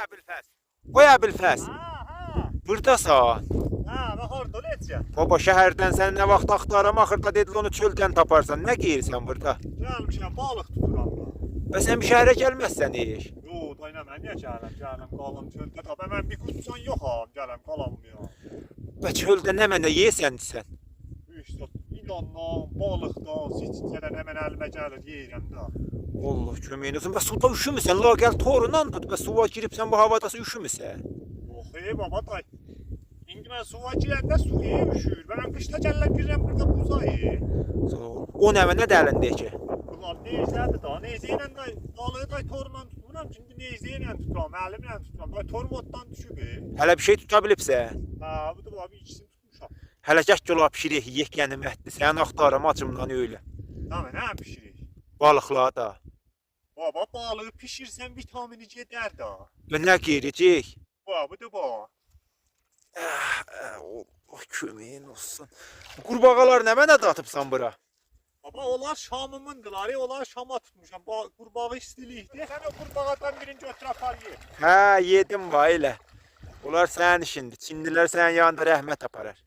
Əbilfəz. Qoy Əbilfəz. Ha. Burdasan. Ha, bax orada necə? Baba şəhərdən sən nə vaxt axtarım, axırda dedin onu çöldən taparsan. Nə geyirsən burada? Gəlmişəm, balıq tuturam da. Və sən bir şəhərə gəlməzsən iş. Yo, dayına mən niyə gələm qalım çöldə da. Mən bir qutsan yoxam, gələm qalamıyorum. Və çöldə nə mənə yeyəsən sən? İşte ilanla, balıqla, siçicədən həmən əlimə gəlir, yeyirəm də. Allah köməyin olsun. Və suda üşümüsən, laqəl torundan tut və suya giribsən bu havadası üşümüsən. Yox, baba day. İndi mən suya girəndə suya üşür. Mən qışda gəllər girirəm burada buzayı. O nə nə dəlində ki? Ulan neyzədir da, neyzə ilə day, balığı day torundan tutmuram. Şimdi neyzə ilə tuturam, əlimlə tuturam. Day torum otdan düşüb. Hələ bir şey tuta bilibsən? Ha, bu da abi ikisini tutmuşam. Hələ gəl gəl pişirik, yeyək gənim ətli. Sən axtarım acımdan öyle. Tamam, nə pişirik? Balıqlar da. Baba balığı pişirsən vitamini gedər da. Və nə geyirəcək? Bu da bu. Allah köməyin olsun. Qurbağalar nə mənə datıbsan bura? Baba onlar Şamımındılar, onlar Şama tutmuşam. Qurbağa istilikdir. Sən o qurbağadan birini götür apar ye. Hə, yedim va elə. Onlar sənin işindir. Çinlilər sənin yanında rəhmət aparar.